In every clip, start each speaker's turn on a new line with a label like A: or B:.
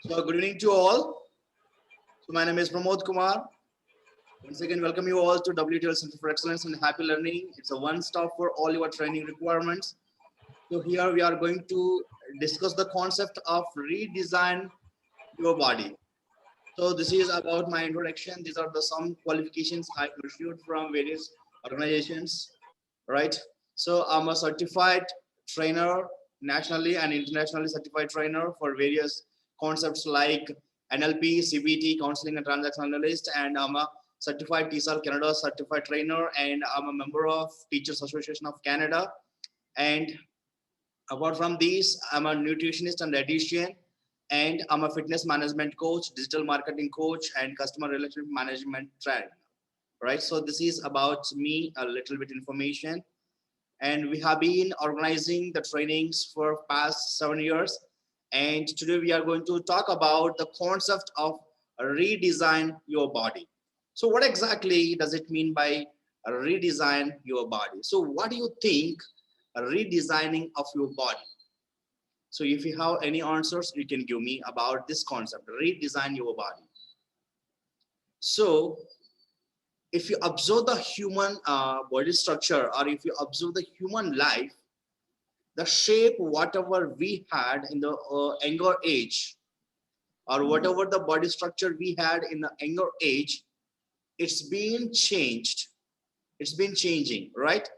A: So good evening to all. So my name is Pramod Kumar. Once again, welcome you all to WTL Center for Excellence and Happy Learning. It's a one-stop for all your training requirements. So here we are going to discuss the concept of redesign your body. So this is about my introduction. These are the some qualifications I pursued from various organizations, right? So I'm a certified trainer, nationally and internationally certified trainer for various concepts like NLP, CBT, counseling and transaction analyst, and I'm a certified TESOL Canada certified trainer, and I'm a member of Teachers Association of Canada. And apart from these, I'm a nutritionist and dietitian, and I'm a fitness management coach, digital marketing coach, and customer relationship management trainer. Right. So this is about me, a little bit information. And we have been organizing the trainings for past 7 years. And today we are going to talk about the concept of redesign your body. So what exactly does it mean by redesign your body? So what do you think redesigning of your body? So if you have any answers, you can give me about this concept, redesign your body. So if you observe the human body structure, or if you observe the human life, the shape whatever we had in the younger age, or whatever the body structure we had in the younger age, it's been changed. It's been changing, right?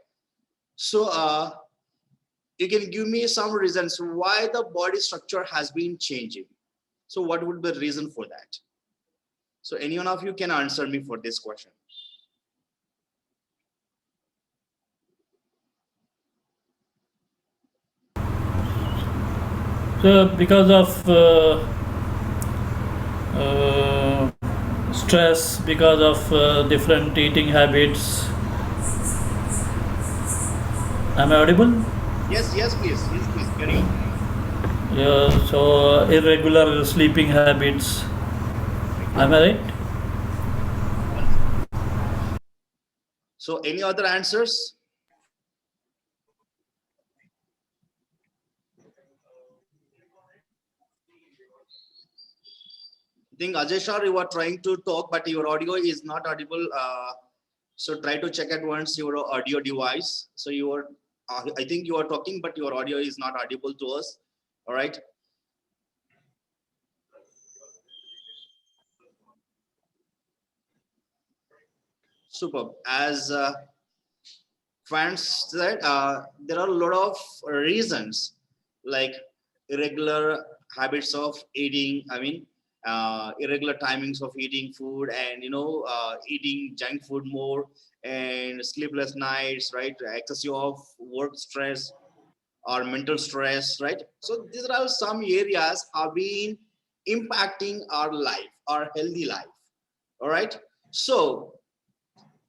A: So you can give me some reasons why the body structure has been changing. So what would be the reason for that? So any one of you can answer me for this question.
B: So, because of stress, because of different eating habits, am I audible?
A: Yes, yes, please. Yes, please. Carry on.
B: Yeah, so irregular sleeping habits. Am I right?
A: So any other answers? I think Ajay Shah, you are trying to talk, but your audio is not audible. So try to check at once your audio device. So you are, I think you are talking, but your audio is not audible to us. All right. Superb. As fans said, there are a lot of reasons like irregular habits of eating. I mean, irregular timings of eating food, and eating junk food more, and sleepless nights, right? Excessive of work stress or mental stress, right? So these are all some areas have been impacting our life, our healthy life. All right. So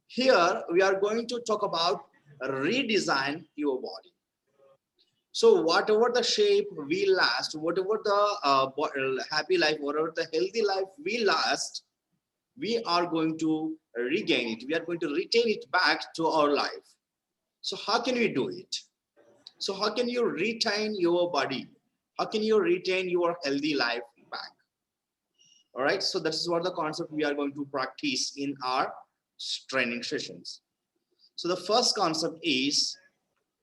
A: here we are going to talk about redesign your body. So whatever the shape we last, whatever the happy life, whatever the healthy life we last, we are going to regain it. We are going to retain it back to our life. So how can we do it? So how can you retain your body? How can you retain your healthy life back? All right. So this is what the concept we are going to practice in our training sessions. So the first concept is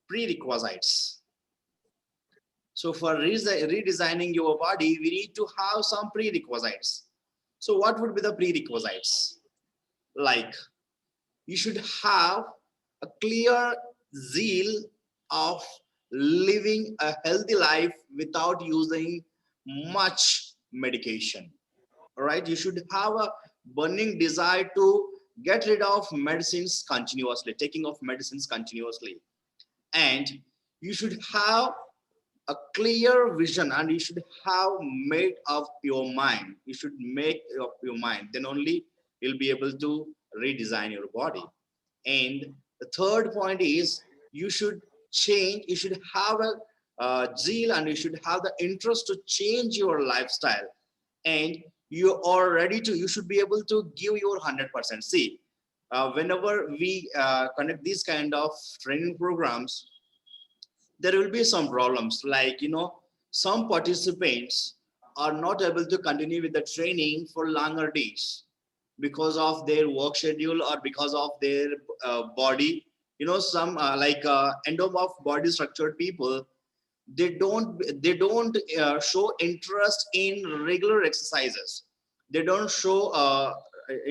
A: prerequisites. So for redesigning your body, we need to have some prerequisites. So what would be the prerequisites? Like you should have a clear zeal of living a healthy life without using much medication. All right, you should have a burning desire to get rid of medicines continuously, taking of medicines continuously, and you should have a clear vision, and you should have made up your mind. You should make up your mind, then only you'll be able to redesign your body. And the third point is you should change, you should have a zeal, and you should have the interest to change your lifestyle, and you are ready to, you should be able to give your 100%. See, whenever we conduct these kind of training programs, there will be some problems, like some participants are not able to continue with the training for longer days because of their work schedule or because of their body. Some endomorph body structured people, they don't show interest in regular exercises. They don't show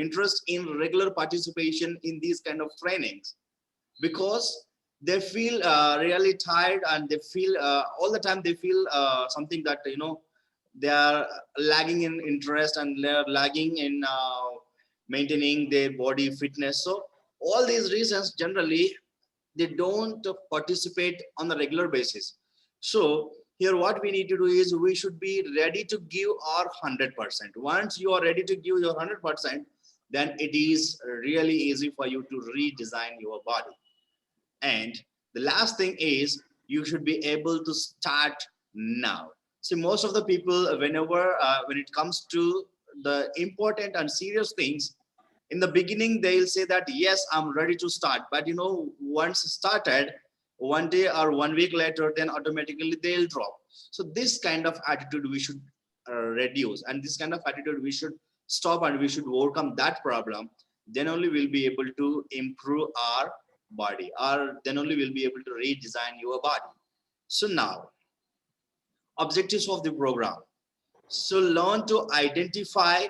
A: interest in regular participation in these kind of trainings because they feel really tired, and they feel all the time they feel something that they are lagging in interest, and they're lagging in maintaining their body fitness. So all these reasons, generally they don't participate on a regular basis. So here what we need to do is we should be ready to give our 100%. Once you are ready to give your 100%, then it is really easy for you to redesign your body. And the last thing is you should be able to start now. See, most of the people, when it comes to the important and serious things, in the beginning they'll say that yes, I'm ready to start, but once started, one day or 1 week later, then automatically they'll drop. So this kind of attitude we should reduce, and this kind of attitude we should stop, and we should overcome that problem. Then only we'll be able to improve our body, or then only we'll be able to redesign your body. So now, objectives of the program. So learn to identify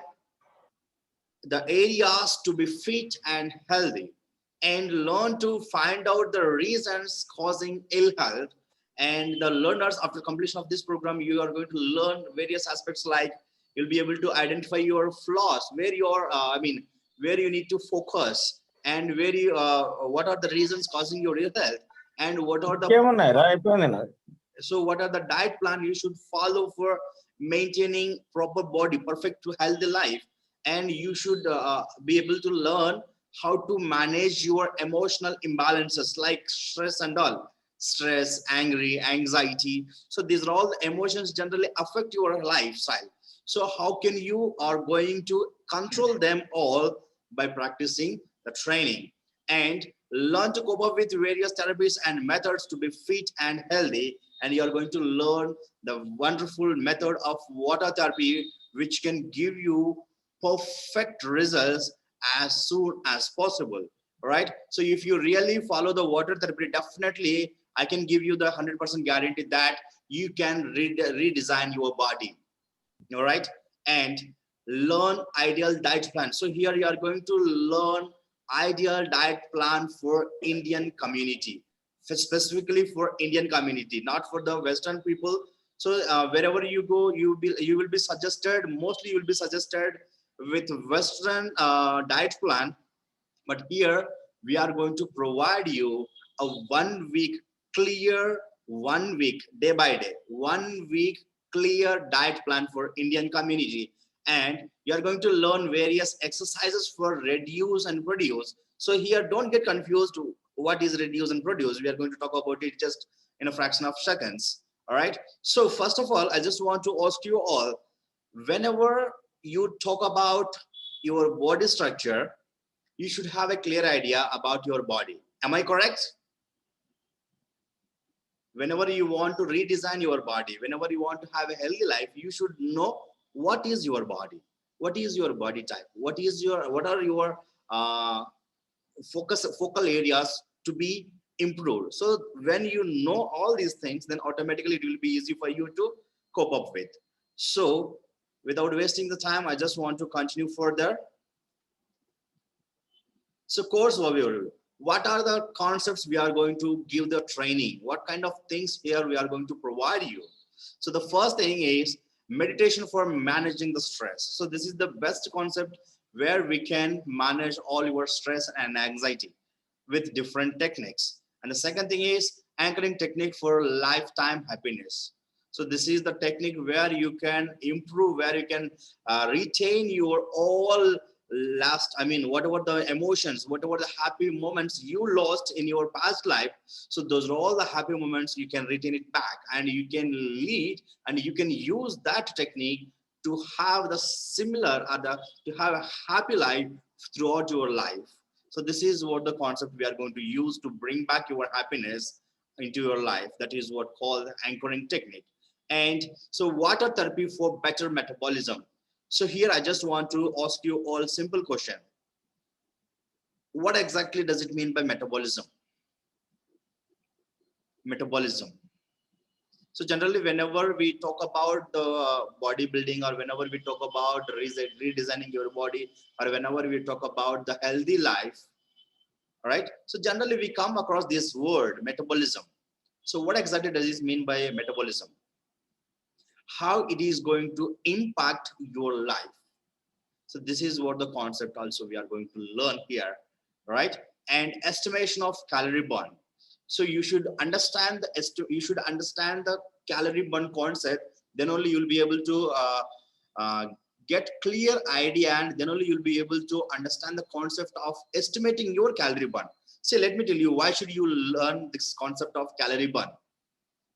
A: the areas to be fit and healthy, and learn to find out the reasons causing ill health. And the learners, after completion of this program, you are going to learn various aspects, like you'll be able to identify your flaws, where your where you need to focus, and what are the reasons causing your ill health, and
C: ఇంకేమున్నాయిరా అయిపోయింది నాది.
A: what are the diet plan you should follow for maintaining proper body, perfect to healthy life. And you should be able to learn how to manage your emotional imbalances, like stress and all, stress, angry, anxiety. So these are all the emotions generally affect your lifestyle. So how can you are going to control them all? By practicing the training, and learn to cope up with various therapies and methods to be fit and healthy. And you are going to learn the wonderful method of water therapy, which can give you perfect results as soon as possible. Right? So if you really follow the water therapy, definitely I can give you the 100% guarantee that you can redesign your body. All right? And learn ideal diet plan. So here you are going to learn ideal diet plan for Indian community, specifically for Indian community, not for the Western people. So wherever you go, you will be suggested, mostly you will be suggested with Western diet plan. But here we are going to provide you a 1 week clear, 1 week day by day, 1 week clear diet plan for Indian community. And you are going to learn various exercises for reduce and produce. So here, don't get confused what is reduce and produce. We are going to talk about it just in a fraction of seconds. All right. So first of all, I just want to ask you all, whenever you talk about your body structure, you should have a clear idea about your body. Am I correct? Whenever you want to redesign your body, whenever you want to have a healthy life, you should know what is your body, what is your body type, what are your focal areas to be improved. So when you know all these things, then automatically it will be easy for you to cope up with. So without wasting the time, I just want to continue further. So course overview. What are the concepts we are going to give the training? What kind of things here we are going to provide you? So the first thing is meditation for managing the stress. So this is the best concept where we can manage all your stress and anxiety with different techniques. And the second thing is anchoring technique for lifetime happiness. So this is the technique where you can improve, where you can retain your all whatever the emotions, whatever the happy moments you lost in your past life. So those are all the happy moments, you can retain it back, and you can lead, and you can use that technique to have the similar to have a happy life throughout your life. So this is what the concept we are going to use to bring back your happiness into your life. That is what called anchoring technique. And so what are therapy for better metabolism? So here I just want to ask you all simple question. What exactly does it mean by metabolism? Metabolism. So generally, whenever we talk about the bodybuilding, or whenever we talk about redesigning your body, or whenever we talk about the healthy life, right? So generally we come across this word metabolism. So what exactly does this mean by metabolism? How it is going to impact your life? So this is what the concept also we are going to learn here, right? And estimation of calorie burn. So you should understand the calorie burn concept. Then only you'll be able to uh, get clear idea, and then only you'll be able to understand the concept of estimating your calorie burn. So let me tell you, why should you learn this concept of calorie burn?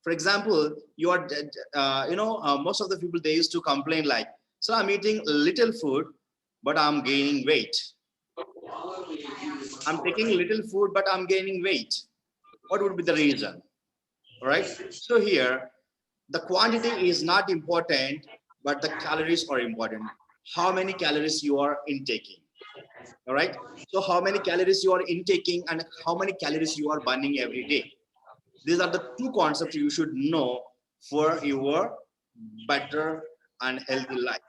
A: For example, you are most of the people, they used to complain like, so I'm eating little food but I'm gaining weight. I'm taking little food but I'm gaining weight. What would be the reason? All right, so here the quantity is not important, but the calories are important. How many calories you are intaking? All right, so how many calories you are intaking and how many calories you are burning every day. These are the two concepts you should know for your better and healthy life.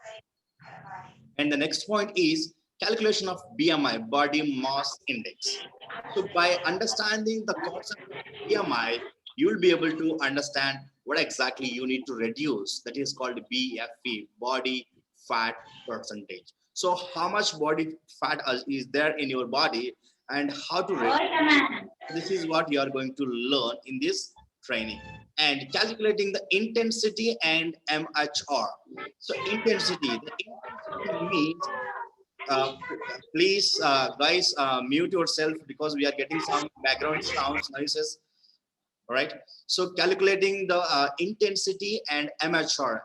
A: And the next point is calculation of BMI, body mass index. So by understanding the concept of BMI, you will be able to understand what exactly you need to reduce. That is called BFP, body fat percentage. So how much body fat is there in your body and how to reduce. This is what you are going to learn in this training. And calculating the intensity and MHR. So the intensity means, uh, please guys mute yourself because we are getting some background sounds, noises. All right, so calculating the intensity and MHR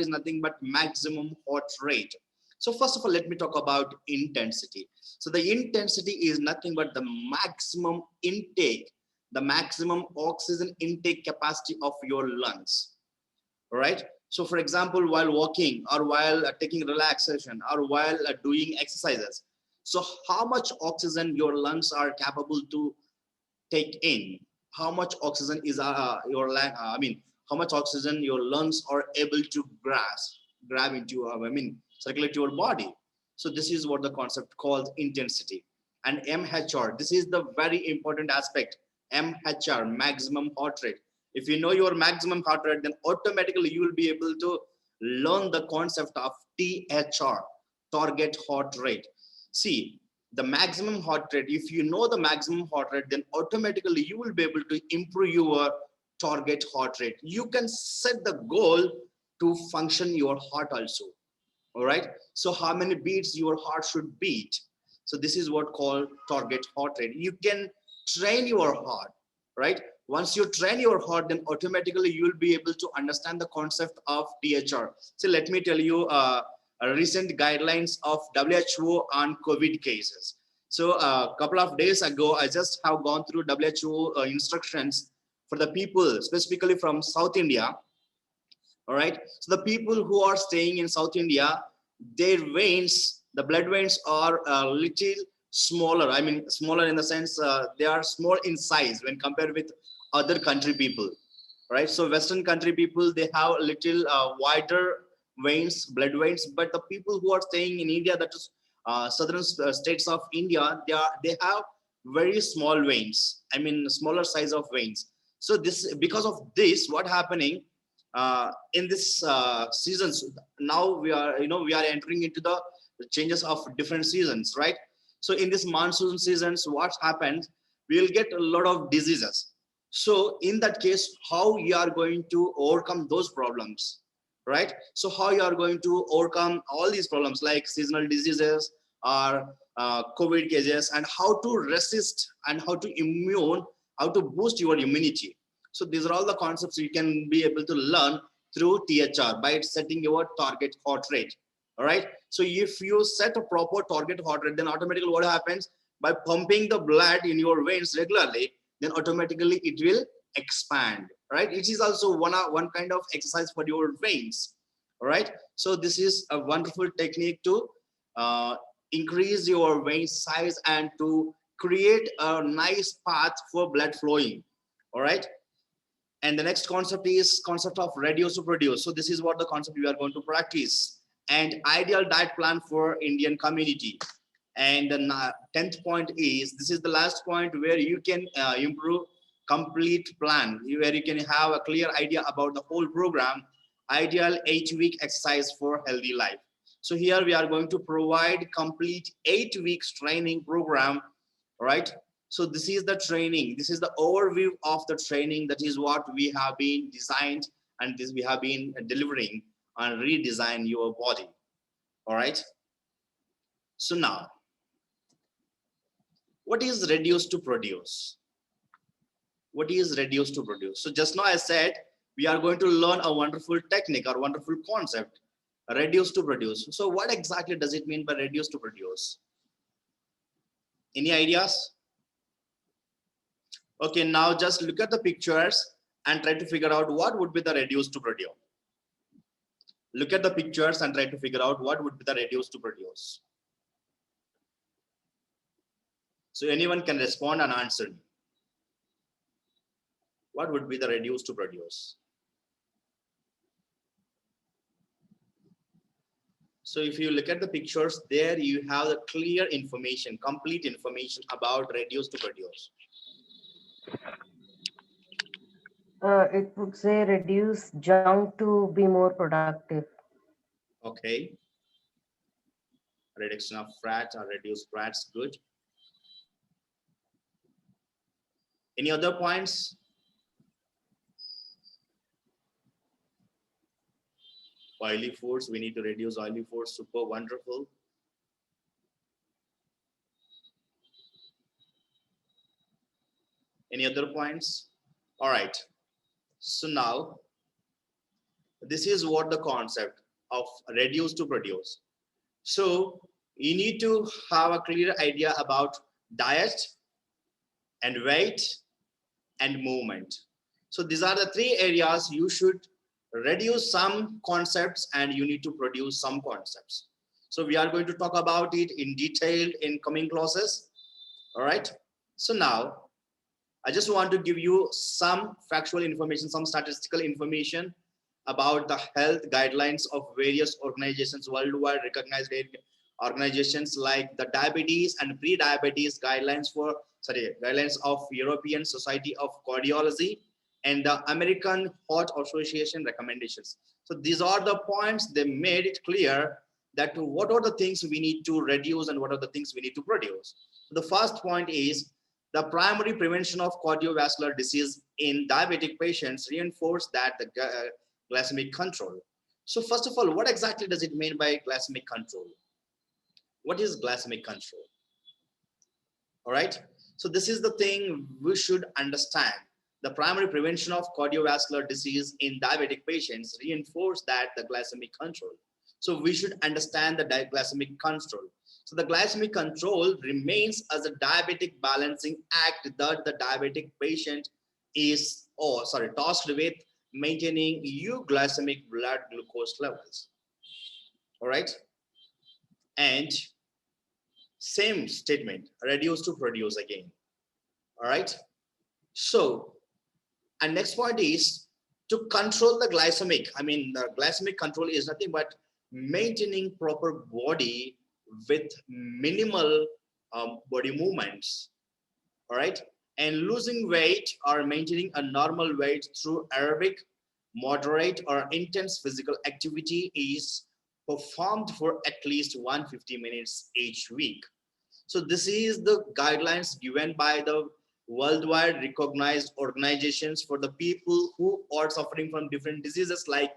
A: is nothing but maximum heart rate. So first of all, let me talk about intensity. So the intensity is nothing but the maximum intake, the maximum oxygen intake capacity of your lungs. All right, so for example, while walking or while taking relaxation or while doing exercises, so how much oxygen your lungs are capable to take in, how much oxygen is how much oxygen your lungs are able to grab into circulate your body. So this is what the concept called intensity. And MHR, this is the very important aspect. MHR, maximum heart rate. If you know your maximum heart rate, then automatically you will be able to learn the concept of THR, target heart rate. See, the maximum heart rate, if you know the maximum heart rate, then automatically you will be able to improve your target heart rate. You can set the goal to function your heart also. All right, so how many beats your heart should beat. So this is what called target heart rate. You can train your heart, right? Once you train your heart, then automatically you will be able to understand the concept of THR. So let me tell you recent guidelines of WHO on COVID cases. So a couple of days ago, I just have gone through WHO instructions for the people specifically from South India. All right, so the people who are staying in South India, their veins, the blood veins are a little smaller. I mean smaller in the sense they are small in size when compared with other country people, right? So Western country people, they have a little wider veins, blood veins, but the people who are staying in India, that is southern states of India, they have very small veins. I mean smaller size of veins. So this, because of this, what happening in this seasons, now we are entering into the changes of different seasons, right? So in this monsoon seasons, what happens, we will get a lot of diseases. So in that case, how you are going to overcome those problems, right? So how you are going to overcome all these problems like seasonal diseases or COVID cases, and how to resist and how to immune, how to boost your immunity. So these are all the concepts you can be able to learn through THR by setting your target heart rate. All right. So if you set a proper target heart rate, then automatically what happens, by pumping the blood in your veins regularly, then automatically it will expand, right? It is also one kind of exercise for your veins, all right? So this is a wonderful technique to uh, increase your vein size and to create a nice path for blood flowing, all right? And the next concept is concept of reduce to produce. So this is what the concept we are going to practice. And ideal diet plan for Indian community. And the 10th point is, this is the last point where you can improve complete plan, where you can have a clear idea about the whole program. Ideal 8-week exercise for healthy life. So here we are going to provide complete 8 weeks training program, right? So this is the training. This is the overview of the training. That is what we have been designed, and this we have been delivering and redesign your body. All right. So now, what is reduce to produce? What is reduce to produce? So just now I said we are going to learn a wonderful technique or wonderful concept, reduce to produce. So what exactly does it mean by reduce to produce? Any ideas? Okay, now just look at the pictures and try to figure out what would be the reduce to produce. Look at the pictures and try to figure out what would be the reduce to produce. So anyone can respond and answer me. What would be the reduce to produce? So if you look at the pictures, there you have the clear information, complete information about reduce to produce.
D: It would say reduce junk to be more productive.
A: Okay. Reduction of fat or reduce fats, good. Any other points? Oily foods, we need to reduce oily foods, super wonderful. Any other points? All right. So now, this is what the concept of reduce to produce. So you need to have a clear idea about diet and weight and movement. So these are the three areas you should reduce some concepts and you need to produce some concepts. So we are going to talk about it in detail in coming classes. All right. So now I just want to give you some factual information, some statistical information about the health guidelines of various organizations, worldwide recognized organizations like the diabetes and pre-diabetes guidelines of European Society of Cardiology and the American Heart Association recommendations. So these are the points. They made it clear that what are the things we need to reduce and what are the things we need to produce. The first point is the primary prevention of cardiovascular disease in diabetic patients reinforce that the glycemic control. So first of all, what exactly does it mean by glycemic control? What is glycemic control? All right. So this is the thing we should understand. The primary prevention of cardiovascular disease in diabetic patients reinforce that the glycemic control. So we should understand the glycemic control. So the glycemic control remains as a diabetic balancing act that the diabetic patient is, tasked with maintaining euglycemic blood glucose levels. All right. And same statement, reduce to produce again. All right. So, and next point is to control the glycemic. I mean, the glycemic control is nothing but maintaining proper body with minimal body movements. All right. And losing weight or maintaining a normal weight through aerobic, moderate, or intense physical activity is performed for at least 150 minutes each week. So this is the guidelines given by the worldwide recognized organizations for the people who are suffering from different diseases like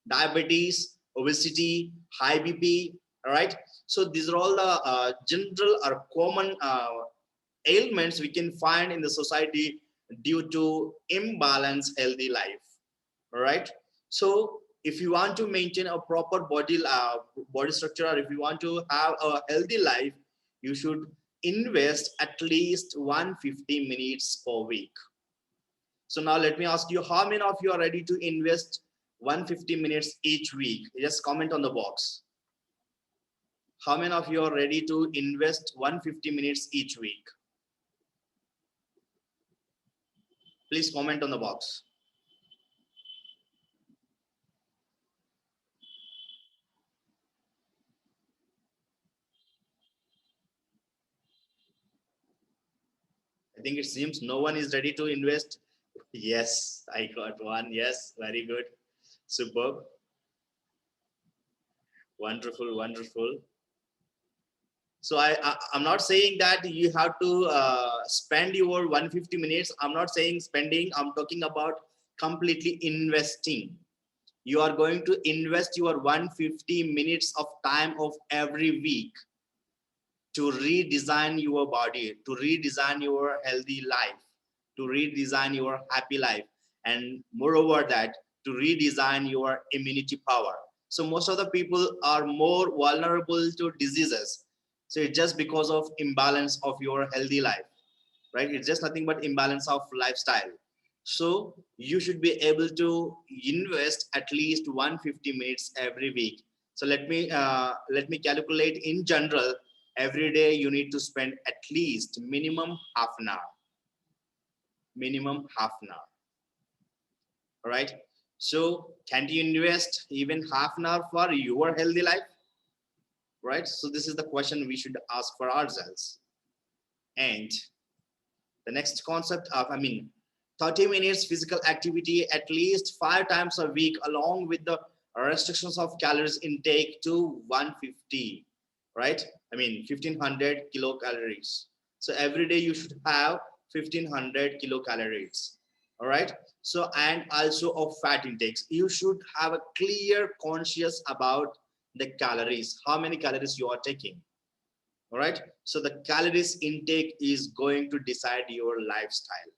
A: diabetes, obesity, high BP. All right. So these are all the general or common ailments we can find in the society due to imbalanced healthy life. All right. So if you want to maintain a proper body structure, or if you want to have a healthy life, you should invest at least 150 minutes per week. So now let me ask you, how many of you are ready to invest 150 minutes each week? Just comment on the box. How many of you are ready to invest 150 minutes each week? Please comment on the box. I think it seems no one is ready to invest. Yes, I got one. Yes, very good. Superb. Wonderful, wonderful. So I'm not saying that you have to spend your 150 minutes. I'm not saying spending. I'm talking about completely investing. You are going to invest your 150 minutes of time of every week to redesign your body, to redesign your healthy life, to redesign your happy life, and moreover that, to redesign your immunity power. So most of the people are more vulnerable to diseases. So it's just because of imbalance of your healthy life, right? It's just nothing but imbalance of lifestyle. So you should be able to invest at least 150 minutes every week. So let me calculate in general. Every day you need to spend at least minimum half an hour. Minimum half an hour. All right. So can you invest even half an hour for your healthy life? Right. So this is the question we should ask for ourselves. And the next concept of, 30 minutes physical activity at least 5 times a week, along with the restrictions of calories intake to 150, right? 1500 kilocalories. So every day you should have 1500 kilocalories. All right. So, and also of fat intakes. You should have a clear conscious about the calories, how many calories you are taking. All right. So the calories intake is going to decide your lifestyle,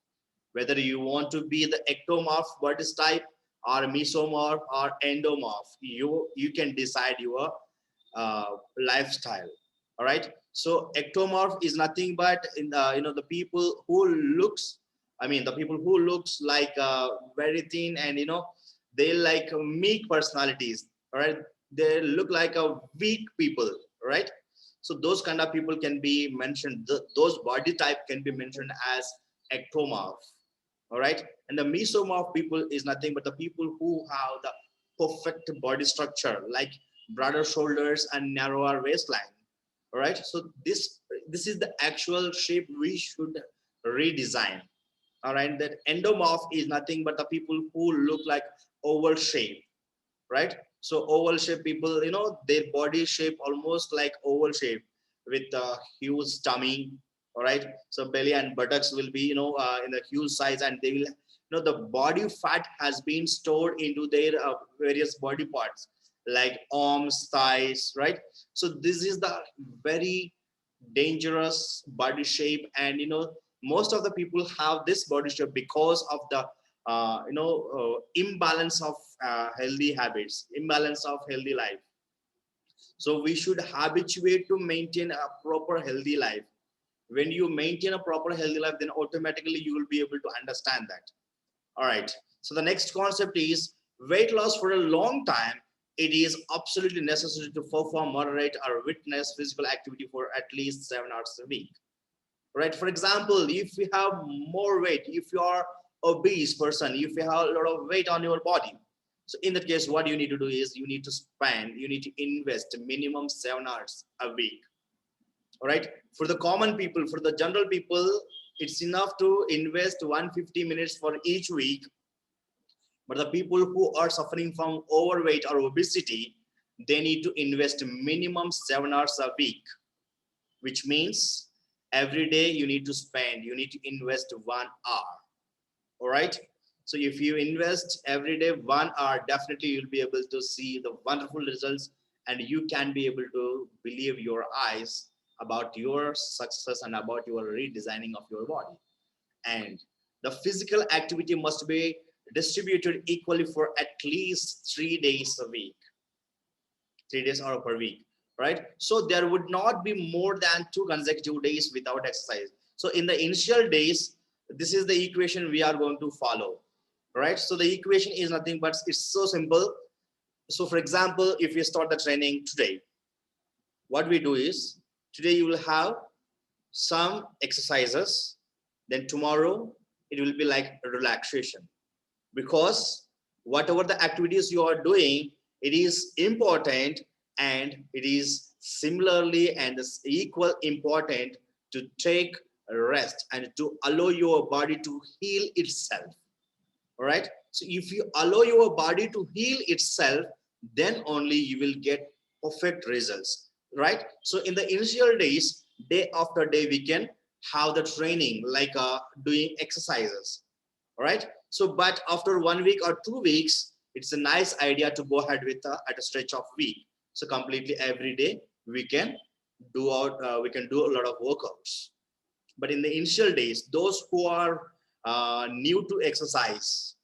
A: whether you want to be the ectomorph body type or mesomorph or endomorph. You can decide your lifestyle. All right. So ectomorph is nothing but in the people who looks, the people who looks like very thin, and they like meek personalities. All right. They look like a weak people. Right. So those kind of people can be mentioned. Those body type can be mentioned as ectomorph. All right. And the mesomorph people is nothing but the people who have the perfect body structure, like broader shoulders and narrower waistline. All right. So this is the actual shape we should redesign. All right. That endomorph is nothing but the people who look like oval shape, right? So oval shape people, their body shape almost like oval shape with a huge tummy. All right. So belly and buttocks will be, in a huge size, and they will, the body fat has been stored into their various body parts like arms, thighs, right? So this is the very dangerous body shape, and most of the people have this body shape because of the imbalance of healthy habits, imbalance of healthy life. So we should habituate to maintain a proper healthy life. When you maintain a proper healthy life, then automatically you will be able to understand that. All right. So the next concept is weight loss for a long time. It is absolutely necessary to perform moderate or witness physical activity for at least 7 hours a week. Right? For example, if you have more weight, if you are obese person, if you have a lot of weight on your body, so in that case, what you need to do is you need to invest minimum 7 hours a week. All right. For the common people, for the general people, it's enough to invest 150 minutes for each week. But the people who are suffering from overweight or obesity, they need to invest minimum 7 hours a week, which means every day you need to invest 1 hour. All right. So if you invest every day 1 hour, definitely you'll be able to see the wonderful results, and you can be able to believe your eyes about your success and about your redesigning of your body. And the physical activity must be distributed equally for at least 3 days a week, 3 days or per week, right? So there would not be more than 2 consecutive days without exercise. So in the initial days, This is the equation we are going to follow, right? So the equation is nothing but it's so simple. So for example, if you start the training today, what we do is today you will have some exercises, then tomorrow it will be like a relaxation, because whatever the activities you are doing, it is important, and it is similarly and equal important to take a rest and to allow your body to heal itself. All right, so if you allow your body to heal itself, then only you will get perfect results, right? So in the initial days, day after day, we can have the training like doing exercises. All right, so but after 1 week or 2 weeks, it's a nice idea to go ahead with at a stretch of week. So completely every day we can we can do a lot of workouts. But in the initial days, those who are new to exercise,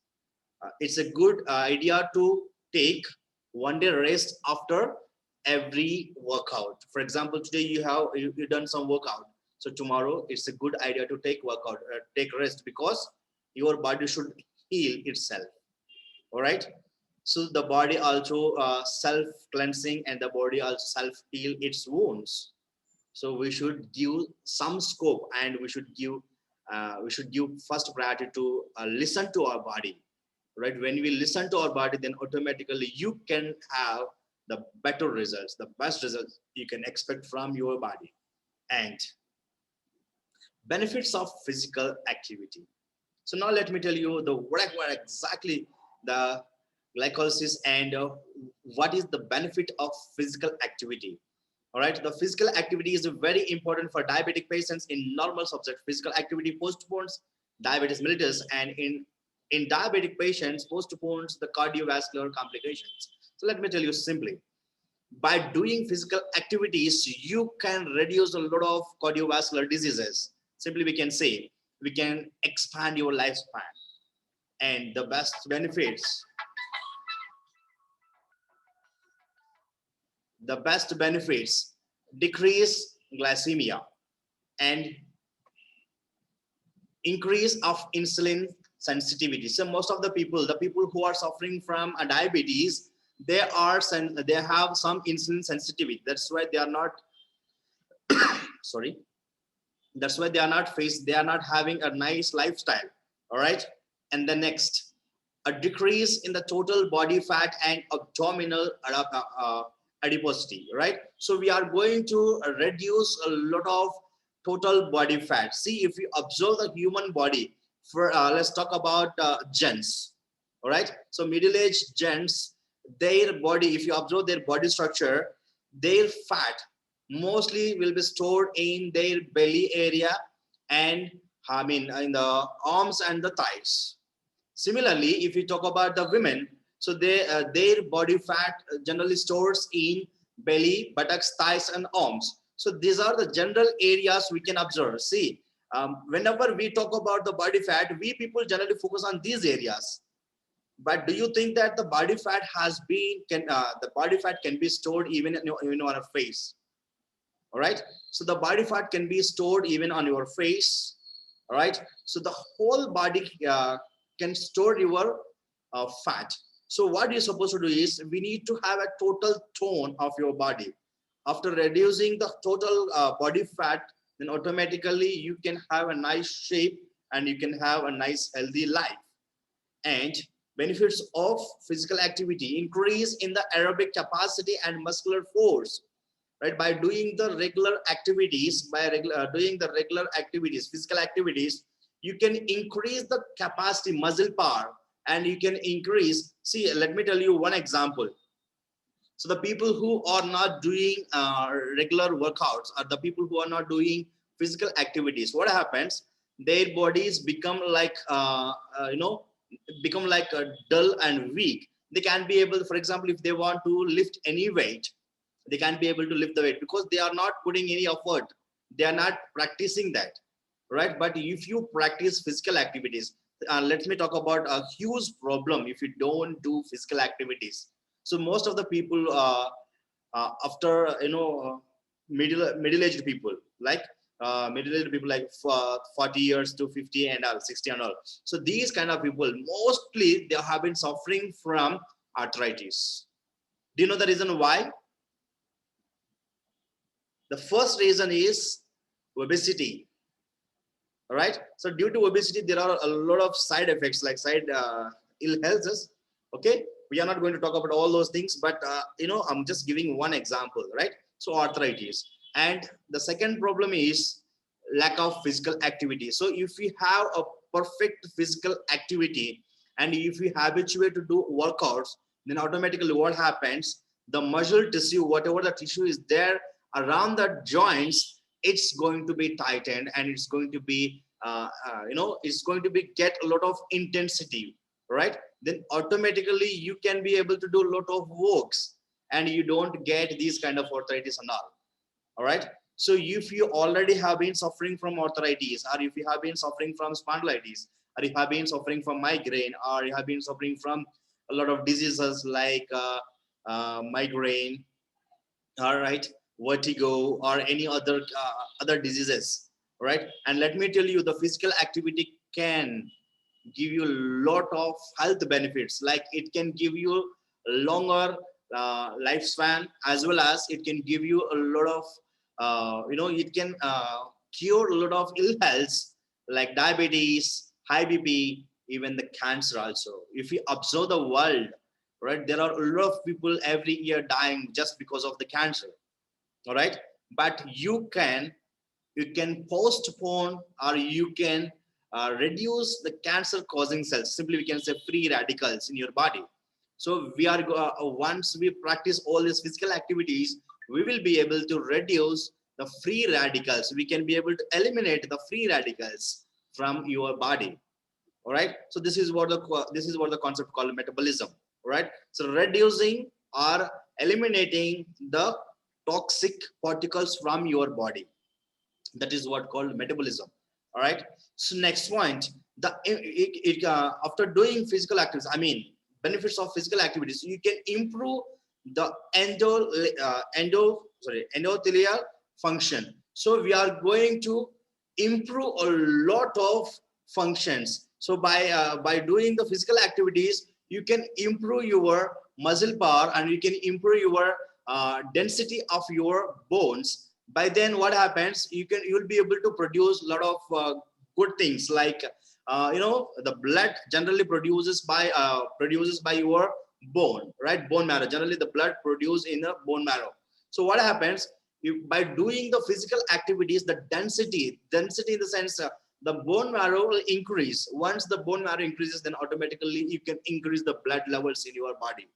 A: it's a good idea to take 1 day rest after every workout. For example, today you done some workout, so tomorrow it's a good idea to take rest, because your body should heal itself. All right, so the body also self cleansing, and the body also self heal its wounds. So we should give some scope, and we should give first priority to listen to our body, right? When we listen to our body, then automatically you can have the better results, the best results you can expect from your body. And benefits of physical activity. So now let me tell you the what exactly the glycolysis, and what is the benefit of physical activity. All right, the physical activity is very important for diabetic patients. In normal subject, physical activity postpones diabetes mellitus, and in diabetic patients postpones the cardiovascular complications. So let me tell you simply, by doing physical activities, you can reduce a lot of cardiovascular diseases. Simply we can say we can expand your lifespan. And the best benefits, decrease glycemia and increase of insulin sensitivity. So most of the people who are suffering from a diabetes, they have some insulin sensitivity. That's why they are not sorry, that's why they are not having a nice lifestyle. All right, and the next, a decrease in the total body fat and abdominal adiposity, right? So we are going to reduce a lot of total body fat. See, if you observe the human body, for let's talk about gents. All right, so middle-aged gents, their body, if you observe their body structure, their fat mostly will be stored in their belly area, and I mean in the arms and the thighs. Similarly, if you talk about the women, so their body fat generally stores in belly, buttocks, thighs, and arms. So these are the general areas we can observe. See, whenever we talk about the body fat, we people generally focus on these areas. But do you think that the body fat the body fat can be stored even on a face? All right, so the body fat can be stored even on your face. All right, so the whole body can store your fat. So what you're supposed to do is, we need to have a total tone of your body. After reducing the total body fat, then automatically you can have a nice shape, and you can have a nice healthy life. And benefits of physical activity, increase in the aerobic capacity and muscular force, right? By doing the regular activities, physical activities, you can increase the capacity, muscle power, and you can increase. See, let me tell you one example. So the people who are not doing regular workouts, or the people who are not doing physical activities, what happens? Their bodies become like become like dull and weak. They can't be able, for example, if they want to lift any weight, they can't be able to lift the weight, because they are not putting any effort. They are not practicing that, right? But if you practice physical activities, let me talk about a huge problem if you don't do physical activities. So most of the people after middle-aged people, like middle-aged people like 40 years to 50 and all, 60 and all. So these kind of people, mostly they have been suffering from arthritis. Do you know the reason why? The first reason is obesity. All right. So due to obesity, there are a lot of side effects, like side ill healths. Okay. We are not going to talk about all those things, but I'm just giving one example, right? So arthritis. And the second problem is lack of physical activity. So if we have a perfect physical activity and if we habituate to do workouts, then automatically what happens? The muscle tissue, whatever the tissue is there around the joints, it's going to be tightened and it's going to be it's going to be get a lot of intensity, right? Then automatically you can be able to do a lot of works and you don't get these kind of arthritis and all right? So if you already have been suffering from arthritis, or if you have been suffering from spondylitis, or if you have been suffering from migraine, or you have been suffering from a lot of diseases like migraine, all right, vertigo, or any other diseases, right? And let me tell you, the physical activity can give you a lot of health benefits. Like it can give you a longer lifespan, as well as it can give you a lot of it can cure a lot of ill healths like diabetes, high BP, even the cancer also. If you observe the world, right, there are a lot of people every year dying just because of the cancer. All right, but you can postpone, or you can reduce the cancer causing cells. Simply we can say free radicals in your body. So we are once we practice all these physical activities, we will be able to reduce the free radicals. We can be able to eliminate the free radicals from your body. All right, so this is what the concept called metabolism. All right, so reducing or eliminating the toxic particles from your body, that is what called metabolism. All right, so next point, after doing physical activities, I mean benefits of physical activities, you can improve the endothelial function. So we are going to improve a lot of functions. So by doing the physical activities, you can improve your muscle power and you can improve your density of your bones. By then what happens, you'll be able to produce a lot of good things, like the blood generally produces by your bone, right? Bone marrow, generally the blood produced in the bone marrow. So what happens, by doing the physical activities, the density in the sense, the bone marrow will increase. Once the bone marrow increases, then automatically you can increase the blood levels in your body.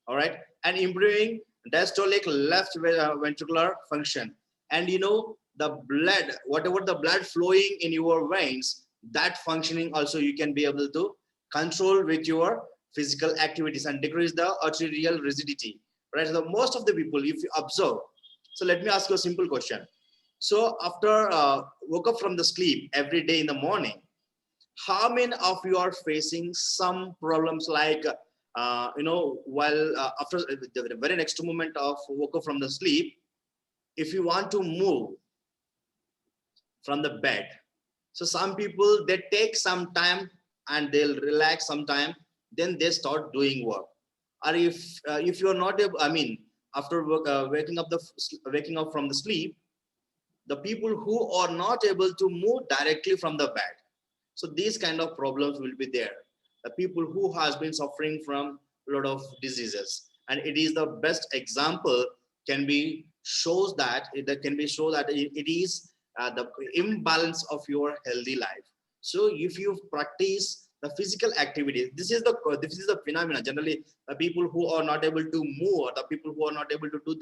A: All right, and improving diastolic left ventricular function. And the blood, whatever the blood flowing in your veins, that functioning also you can be able to control with your physical activities and decrease the arterial rigidity, right? So most of the people, if you observe, so let me ask you a simple question. So after woke up from the sleep every day in the morning, how many of you are facing some problems like while after the very next moment of woke up from the sleep, if you want to move from the bed, so some people, they take some time and they'll relax some time, then they start doing work. Or if you're not able, I mean after waking up from the sleep, the people who are not able to move directly from the bed, so these kind of problems will be there. The people who has been suffering from a lot of diseases, and it is the best example can be shows that it is the imbalance of your healthy life. So if you practice the physical activity, this is the phenomena. Generally, the people who are not able to move, or the people who are not able to do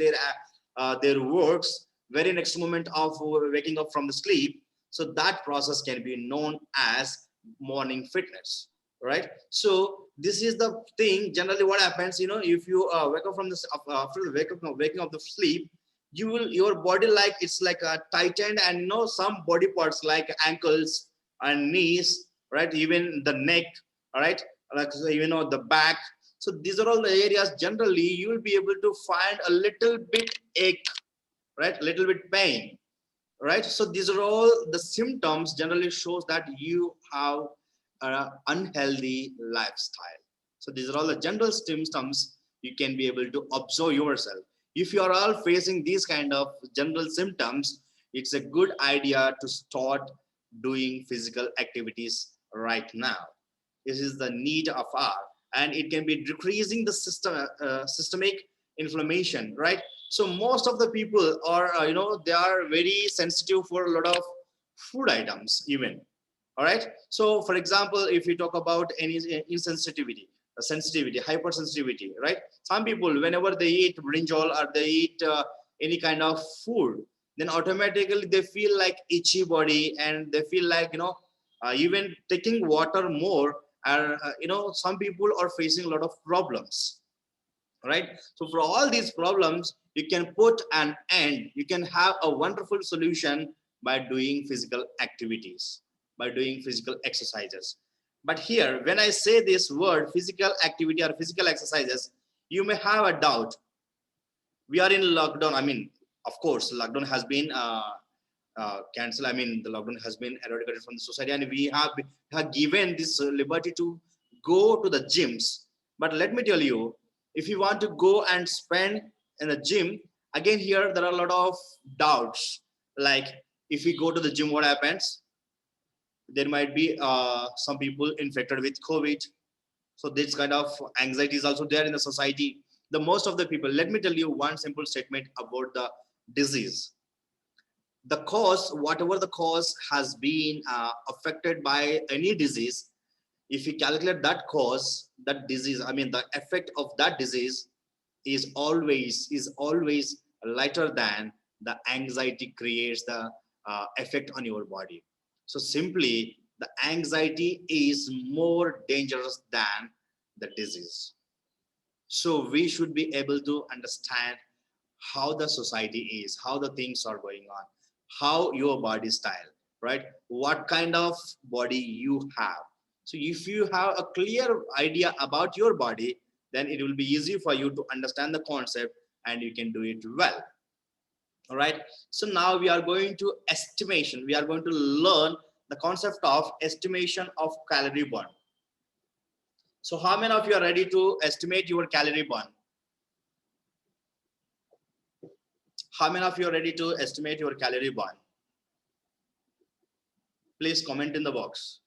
A: their works very next moment of waking up from the sleep, so that process can be known as morning fitness, right? So this is the thing. Generally what happens, if you wake up from this after waking up the sleep, your body, like it's like tightened, and some body parts like ankles and knees, right, even the neck, all right, like the back. So these are all the areas generally you will be able to find a little bit ache, right, little bit pain. right? So these are all the symptoms generally shows that you have an unhealthy lifestyle. So these are all the general symptoms you can be able to observe yourself. If you are all facing these kind of general symptoms, it's a good idea to start doing physical activities right now. This is the need of our, and it can be decreasing the systemic inflammation, right? So most of the people are they are very sensitive for a lot of food items even. All right, so for example, if you talk about any insensitivity, sensitivity, hypersensitivity, right? Some people, whenever they eat brinjal or they eat any kind of food, then automatically they feel like itchy body, and they feel like even taking water more, are some people are facing a lot of problems, right? So for all these problems, you can put an end, you can have a wonderful solution by doing physical activities, by doing physical exercises. But here, when I say this word physical activity or physical exercises, you may have a doubt. We are in lockdown. I mean, of course, lockdown has been cancelled. I mean, the lockdown has been eradicated from the society, and we have given this liberty to go to the gyms. But let me tell you, if you want to go and spend in a gym, again here there are a lot of doubts. Like, if we go to the gym, what happens? There might be some people infected with COVID. So this kind of anxiety is also there in the society. The most of the people, let me tell you one simple statement about the disease. The cause, whatever the cause has been affected by any disease, if you calculate that cause, that disease, I mean the effect of that disease is always lighter than the anxiety creates the effect on your body. So simply, the anxiety is more dangerous than the disease. So we should be able to understand how the society is, how the things are going on, how your body style, right? What kind of body you have. So if you have a clear idea about your body, then it will be easy for you to understand the concept and you can do it well. All right. So now we are going to estimation. We are going to learn the concept of estimation of calorie burn. So how many of you are ready to estimate your calorie burn? How many of you are ready to estimate your calorie burn? Please comment in the box.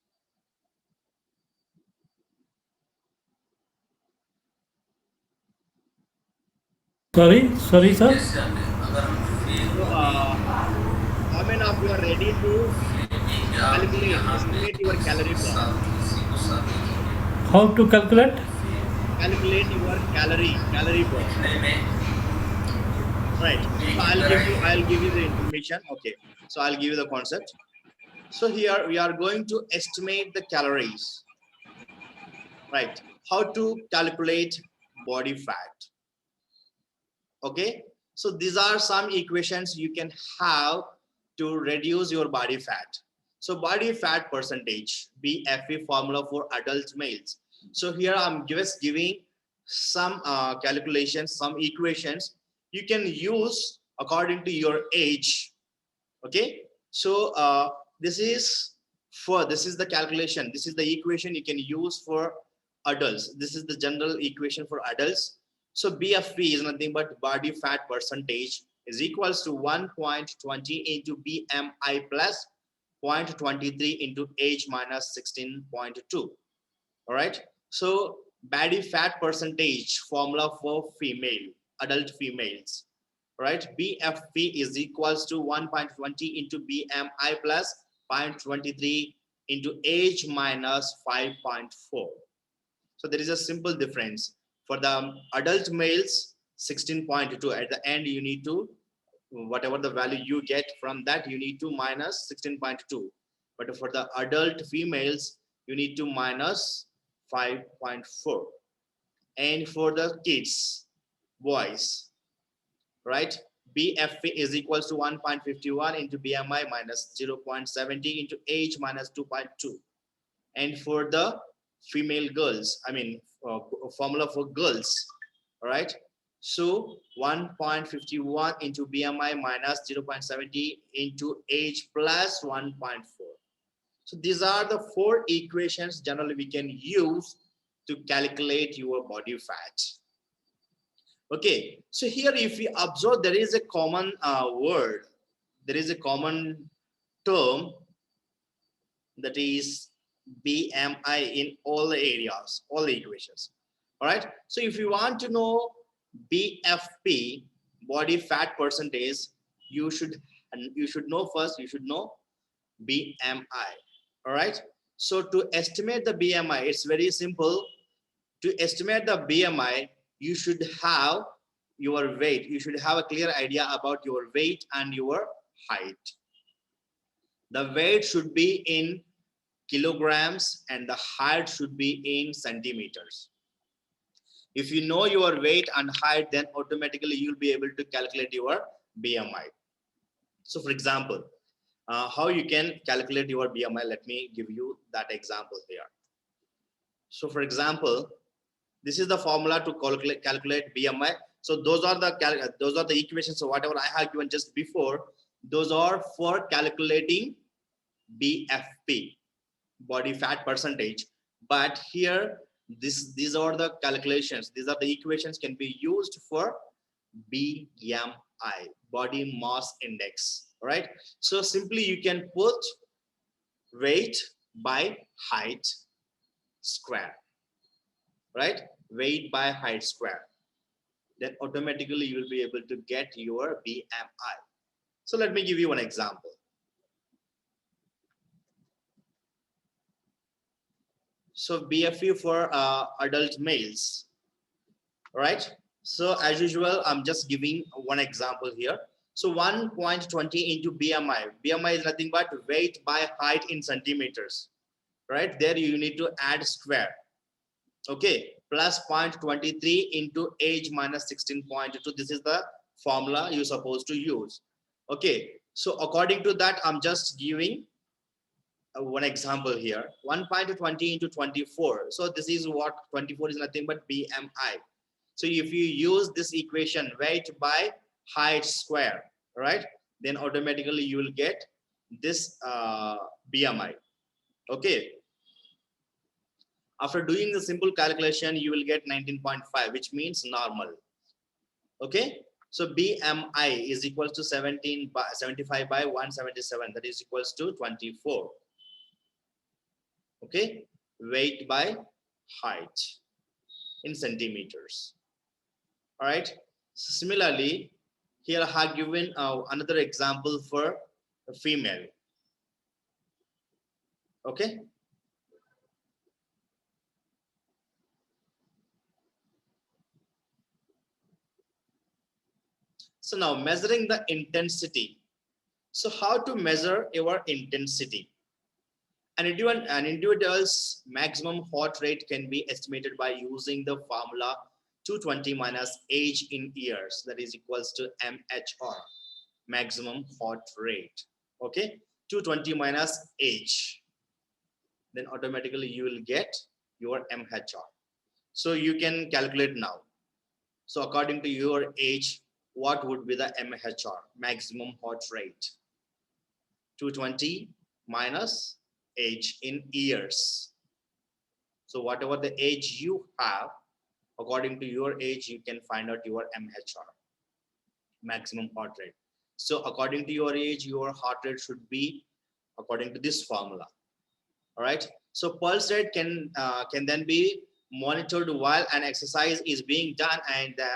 B: Sorry, sir.
A: So, how many of you are ready to estimate your calorie burn?
B: How to calculate?
A: Calculate your calorie burn. Right. So I'll give you the information. Okay. So I'll give you the concept. So here we are going to estimate the calories. Right. How to calculate body fat. Okay. So these are some equations you can have to reduce your body fat. So body fat percentage, BFP formula for adult males. So here I'm just giving some calculations, some equations you can use according to your age. Okay. So this is the calculation. This is the equation you can use for adults. This is the general equation for adults. So BFP is nothing but body fat percentage is equals to 1.20 into BMI plus 0.23 into age minus 16.2. All right. So body fat percentage formula for female, adult females, right? BFP is equals to 1.20 into BMI plus 0.23 into age minus 5.4. So there is a simple difference. For the adult males, 16.2. At the end, you need to, whatever the value you get from that, you need to minus 16.2. But for the adult females, you need to minus 5.4. And for the kids, boys, right? BFP is equals to 1.51 into BMI minus 0.70 into age minus 2.2. And for the female girls, I mean, formula for girls, all right? So 1.51 into BMI minus 0.70 into age plus 1.4. So these are the four equations generally we can use to calculate your body fat. Okay, so here if we observe, there is a common word, there is a common term, that is BMI in all the areas, all the equations. All right. So if you want to know BFP, body fat percentage, you should know first. You should know BMI. All right. So to estimate the BMI, it's very simple. To estimate the BMI, you should have your weight. You should have a clear idea about your weight and your height. The weight should be in kilograms and the height should be in centimeters. If you know your weight and height, then automatically you'll be able to calculate your BMI. So for example, how you can calculate your BMI, let me give you that example here. So for example, this is the formula to calculate BMI. So those are the equations. So whatever I have given just before, those are for calculating BFP, body fat percentage. But here these are the calculations, these are the equations can be used for BMI, body mass index. All right, so simply you can put weight by height square, right? Weight by height square, then automatically you will be able to get your BMI. So let me give you one example. So BFU for adult males, right? So as usual, I'm just giving one example here. So 1.20 into BMI. BMI is nothing but weight by height in centimeters, right? There you need to add square, okay? Plus 0.23 into age minus 16.2. This is the formula you're supposed to use, okay? So according to that, I'm just giving one example here. 1.20 into 24. So this is what 24 is nothing but BMI. So if you use this equation, weight by height square, right, then automatically you will get this BMI. Okay. After doing the simple calculation, you will get 19.5, which means normal. Okay. So BMI is equal to 75 by 177. That is equals to 24. Okay. Weight by height in centimeters. All right. So similarly, here I have given another example for a female. Okay. So now measuring the intensity. So how to measure your intensity? An individual's maximum heart rate can be estimated by using the formula 220 minus age in years, that is equals to MHR, maximum heart rate. Okay, 220 minus age, then automatically you will get your MHR. So you can calculate now. So according to your age, what would be the MHR, maximum heart rate? 220 minus age in years. So whatever the age you have, according to your age, you can find out your MHR, maximum heart rate. So according to your age, your heart rate should be according to this formula. All right. So pulse rate can then be monitored while an exercise is being done, and the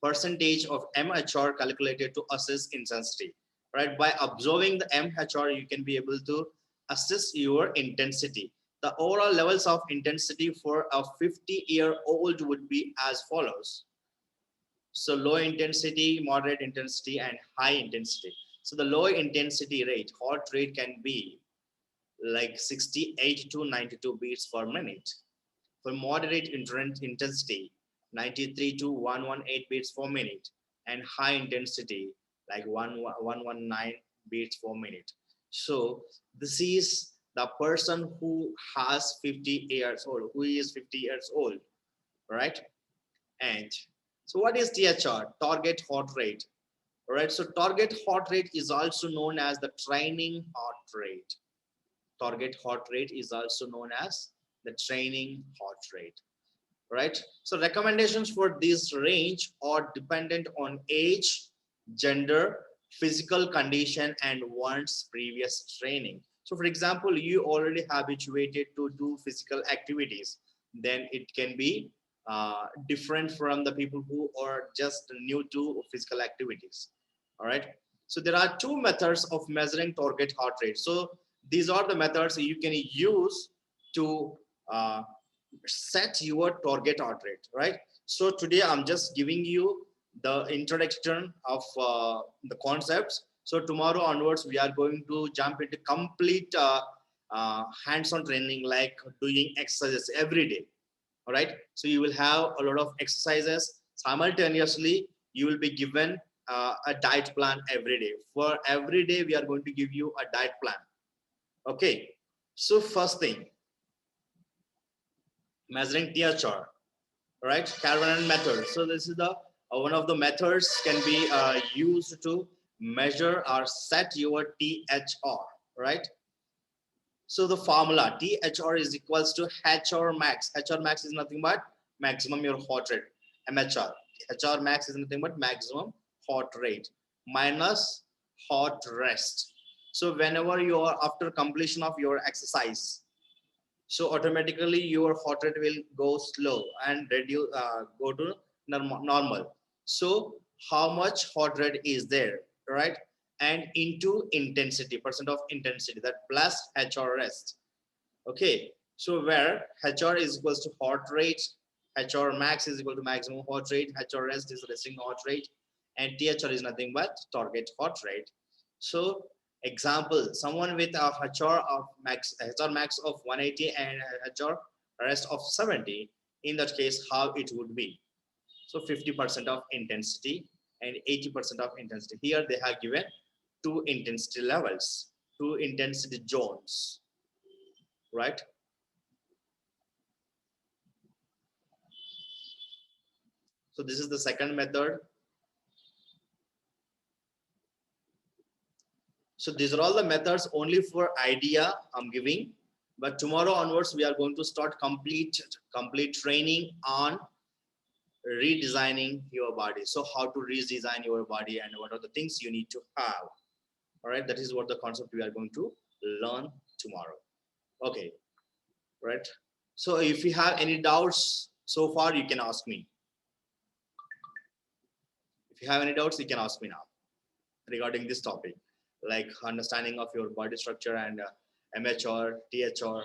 A: percentage of MHR calculated to assess intensity. Right. By observing the MHR, you can be able to assess your intensity. The overall levels of intensity for a 50-year-old would be as follows. So low intensity, moderate intensity, and high intensity. So the low intensity rate, heart rate can be like 68 to 92 beats per minute. For moderate intensity, 93 to 118 beats per minute, and high intensity like 119 beats per minute. So this is the person who has 50 years old, who is 50 years old, right? And So what is THR? Target heart rate. All right. So target heart rate is also known as the training heart rate. Target heart rate is also known as the training heart rate. Right. So recommendations for this range are dependent on age, gender, physical condition, and one's previous training. So for example, you already habituated to do physical activities, then it can be different from the people who are just new to physical activities. All right. So there are two methods of measuring target heart rate. So these are the methods you can use to set your target heart rate, right? So today I'm just giving you the introduction of the concepts. So tomorrow onwards we are going to jump into complete hands-on training, like doing exercises every day. All right, so you will have a lot of exercises. Simultaneously you will be given a diet plan every day. For every day we are going to give you a diet plan. Okay, so first thing, measuring THR, right? Carbon method. So this is the one of the methods can be used to measure or set your THR, right? So the formula THR is equals to HR max. HR max is nothing but maximum your heart rate. MHR. HR max is nothing but maximum heart rate minus heart rest. So whenever you are after completion of your exercise, so automatically your heart rate will go slow and reduce, go to normal. So how much heart rate is there, right? And into intensity, percent of intensity, that plus HR rest. Okay, so where HR is equals to heart rate, HR max is equal to maximum heart rate, HR rest is resting heart rate, and THR is nothing but target heart rate. So example, someone with a HR max of 180 and HR rest of 70, in that case how it would be? So 50% of intensity and 80% of intensity. Here they have given two intensity levels, two intensity zones, right? So this is the second method. So these are all the methods only for idea I'm giving, but tomorrow onwards we are going to start complete training on redesigning your body. So how to redesign your body and what are the things you need to have. All right, that is what the concept we are going to learn tomorrow. Okay, right. So if you have any doubts so far, you can ask me. If you have any doubts, you can ask me now regarding this topic, like understanding of your body structure and MHR, THR,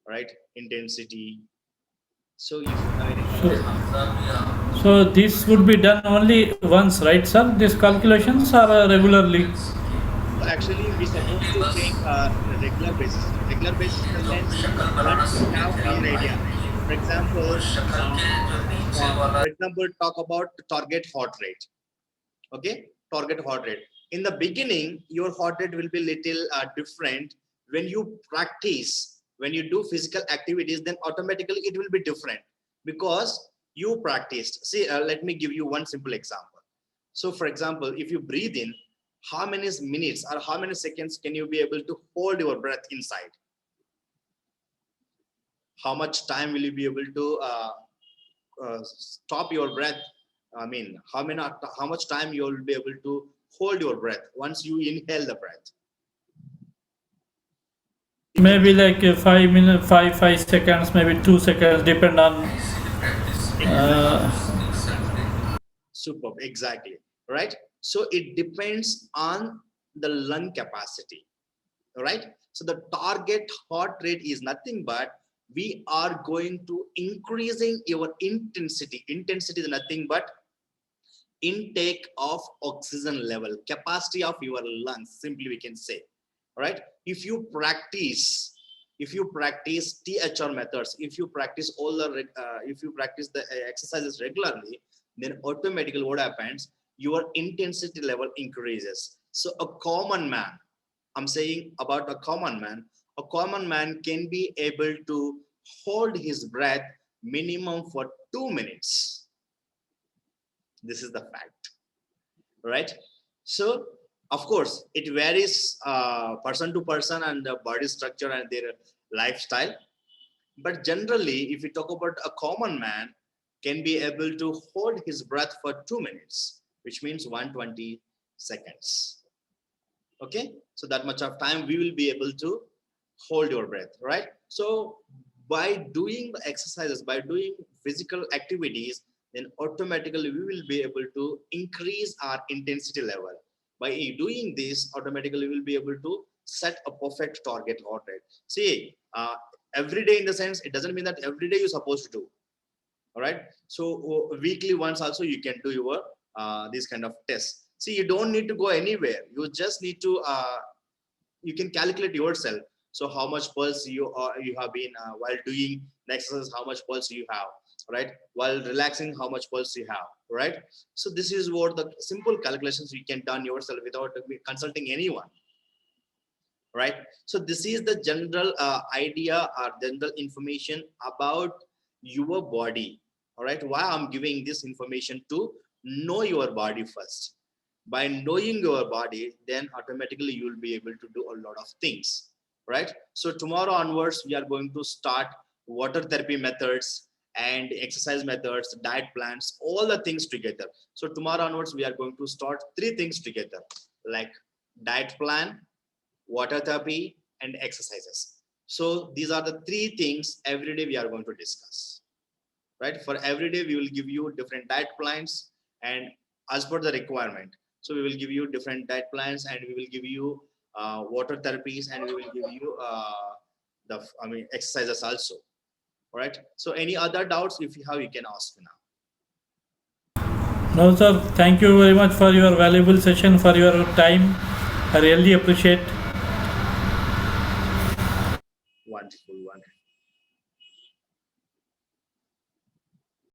A: right? Intensity. So if you have any
B: So this would be done only once, right, sir? These calculations are regularly.
A: so actually we're supposed to take in a regular basis. Regular basis in the sense, once you have clear idea. For example, talk about target heart rate. Okay, target heart rate. In the beginning, your heart rate will be little different. When you practice, when you do physical activities, then automatically it will be different because you practiced. See, let me give you one simple example. So for example, if you breathe in, how many minutes or how many seconds can you be able to hold your breath inside? How much time will you be able to stop your breath? I mean, how much time you will be able to hold your breath once you inhale the breath? You can
B: Maybe like 5 minutes, 5 seconds, maybe 2 seconds, depend on.
A: exactly. Superb, exactly, right? So it depends on the lung capacity, right? So the target heart rate is nothing but we are going to increasing your intensity. Intensity is nothing but intake of oxygen level, capacity of your lungs, simply we can say. All right, if you practice THR methods, if you practice all the if you practice the exercises regularly, then automatically what happens, your intensity level increases. So a common man, I'm saying about a common man can be able to hold his breath minimum for 2 minutes. This is the fact, right? So of course it varies person to person and the body structure and their lifestyle, but generally if we talk about a common man can be able to hold his breath for 2 minutes, which means 120 seconds. Okay, so that much of time we will be able to hold your breath, right? So by doing the exercises, by doing physical activities, then automatically we will be able to increase our intensity level. By doing this, automatically we will be able to set a perfect target heart rate. See, every day in the sense, it doesn't mean that every day you're supposed to do. All right. So weekly once also you can do your these kind of tests. See, you don't need to go anywhere. You just need to you can calculate yourself. So how much pulse you have been while doing the exercise, how much pulse you have, right? While relaxing, how much pulse you have, right? So this is what the simple calculations you can done yourself without consulting anyone, right? So this is the general idea or general information about your body. All right, why I'm giving this information to know your body first. By knowing your body, then automatically you will be able to do a lot of things, right? So tomorrow onwards we are going to start water therapy methods and exercise methods, diet plans, all the things together. So tomorrow onwards we are going to start 3 things together, like diet plan, water therapy, and exercises. So these are the 3 things every day we are going to discuss, right? For every day we will give you different diet plans and as per the requirement. So we will give you different diet plans and we will give you water therapies and we will give you exercises also. All right. So any other doubts if you have, you can ask now.
B: No, sir. Thank you very much for your valuable session, for your time. I really appreciate.
A: Wonderful, wonderful.